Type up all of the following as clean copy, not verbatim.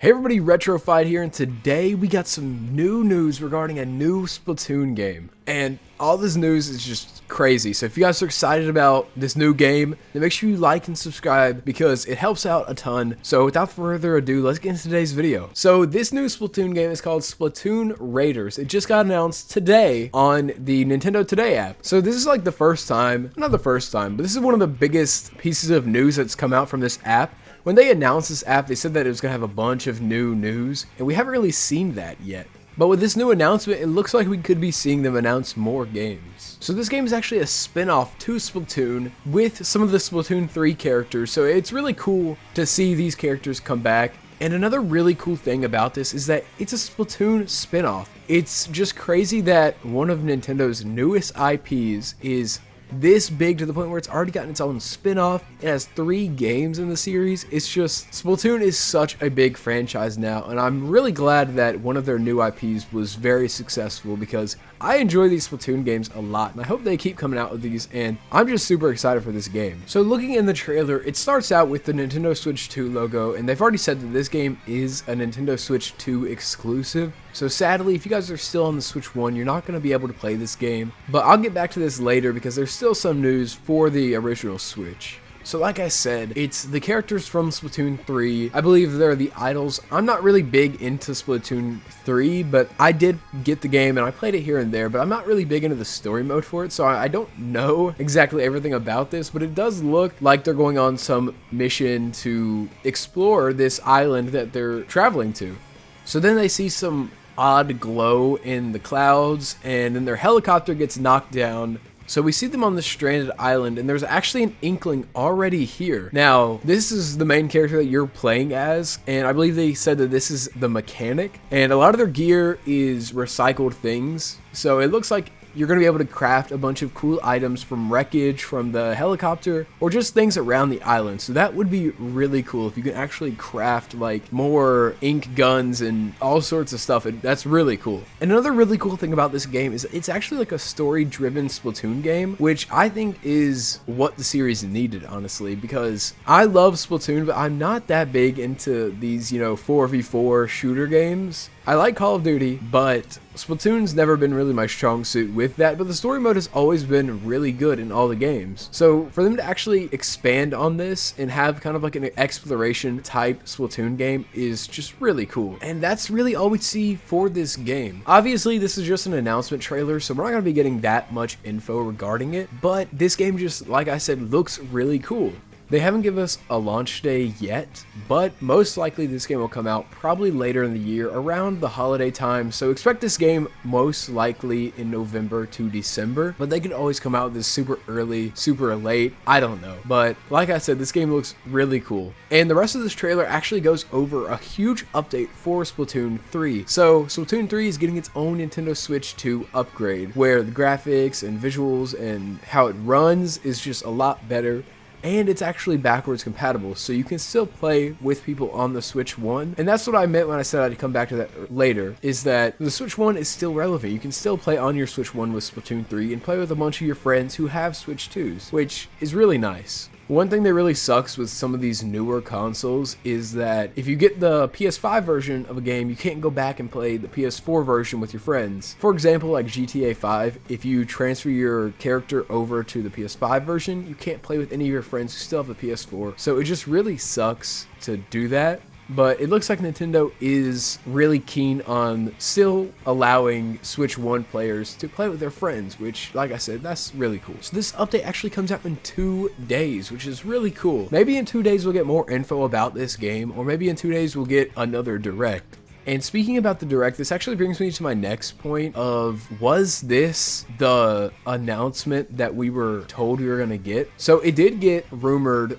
Hey everybody, Retrofied here, and today we got some new news regarding a new Splatoon game. And all this news is just crazy, so if you guys are excited about this new game, then make sure you like and subscribe because it helps out a ton. So without further ado, let's get into today's video. So this new Splatoon game is called Splatoon Raiders. It just got announced today on the Nintendo Today app. So this is like the first time, not the first time, but this is one of the biggest pieces of news that's come out from this app. When they announced this app, they said that it was going to have a bunch of new news, and we haven't really seen that yet. But with this new announcement, it looks like we could be seeing them announce more games. So this game is actually a spin-off to Splatoon with some of the Splatoon 3 characters, so it's really cool to see these characters come back. And another really cool thing about this is that it's a Splatoon spin-off. It's just crazy that one of Nintendo's newest IPs is this big to the point where it's already gotten its own spin-off. It has 3 games in the series. It's just, Splatoon is such a big franchise now, and I'm really glad that one of their new IPs was very successful because I enjoy these Splatoon games a lot, and I hope they keep coming out with these, and I'm just super excited for this game. So looking in the trailer, it starts out with the Nintendo Switch 2 logo, and they've already said that this game is a Nintendo Switch 2 exclusive. So sadly, if you guys are still on the Switch 1, you're not going to be able to play this game, but I'll get back to this later because there's still some news for the original Switch. So like I said, it's the characters from Splatoon 3. I believe they're the idols. I'm not really big into Splatoon 3, but I did get the game and I played it here and there, but I'm not really big into the story mode for it, so I don't know exactly everything about this, but it does look like they're going on some mission to explore this island that they're traveling to. So then they see some odd glow in the clouds, and then their helicopter gets knocked down. So we see them on the stranded island, and there's actually an inkling already here. Now, this is the main character that you're playing as, and I believe they said that this is the mechanic, and a lot of their gear is recycled things. So it looks like you're going to be able to craft a bunch of cool items from wreckage from the helicopter or just things around the island. So that would be really cool if you can actually craft like more ink guns and all sorts of stuff. That's really cool. And another really cool thing about this game is it's actually like a story-driven Splatoon game, which I think is what the series needed, honestly, because I love Splatoon, but I'm not that big into these, 4v4 shooter games. I like Call of Duty, but Splatoon's never been really my strong suit with that, but the story mode has always been really good in all the games. So for them to actually expand on this and have kind of like an exploration type Splatoon game is just really cool. And that's really all we see for this game. Obviously, this is just an announcement trailer, so we're not going to be getting that much info regarding it, but this game just, like I said, looks really cool. They haven't given us a launch day yet, but most likely this game will come out probably later in the year around the holiday time. So expect this game most likely in November to December, but they could always come out with this super early, super late. I don't know. But like I said, this game looks really cool. And the rest of this trailer actually goes over a huge update for Splatoon 3. So Splatoon 3 is getting its own Nintendo Switch 2 upgrade, where the graphics and visuals and how it runs is just a lot better. And it's actually backwards compatible, so you can still play with people on the Switch 1. And that's what I meant when I said I'd come back to that later, is that the Switch 1 is still relevant. You can still play on your Switch 1 with Splatoon 3 and play with a bunch of your friends who have Switch 2s, which is really nice. One thing that really sucks with some of these newer consoles is that if you get the PS5 version of a game, you can't go back and play the PS4 version with your friends. For example, like GTA 5, if you transfer your character over to the PS5 version, you can't play with any of your friends who still have a PS4. So it just really sucks to do that. But it looks like Nintendo is really keen on still allowing Switch 1 players to play with their friends, which, like I said, that's really cool. So this update actually comes out in 2 days, which is really cool. Maybe in 2 days we'll get more info about this game, or maybe in 2 days we'll get another direct. And speaking about the direct, this actually brings me to my next point of, was this the announcement that we were told we were going to get? So it did get rumored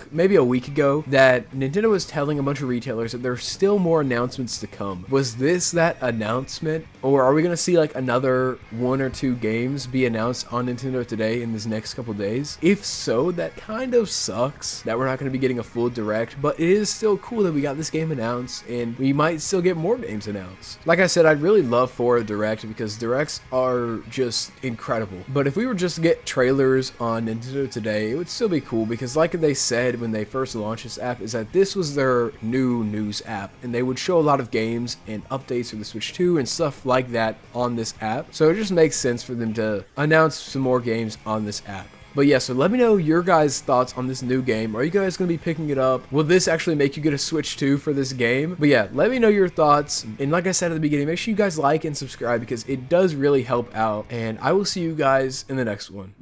maybe a week ago that Nintendo was telling a bunch of retailers that there's still more announcements to come. Was this that announcement? Or are we going to see like another 1 or 2 games be announced on Nintendo Today in this next couple days? If so, that kind of sucks that we're not going to be getting a full direct, but it is still cool that we got this game announced, and we might still still get more games announced. Like I said, I'd really love for a direct because directs are just incredible. But if we were just to get trailers on Nintendo Today, it would still be cool because like they said when they first launched this app is that this was their new news app and they would show a lot of games and updates for the Switch 2 and stuff like that on this app. So it just makes sense for them to announce some more games on this app. But yeah, so let me know your guys' thoughts on this new game. Are you guys going to be picking it up? Will this actually make you get a Switch 2 for this game? But yeah, let me know your thoughts. And like I said at the beginning, make sure you guys like and subscribe because it does really help out. And I will see you guys in the next one.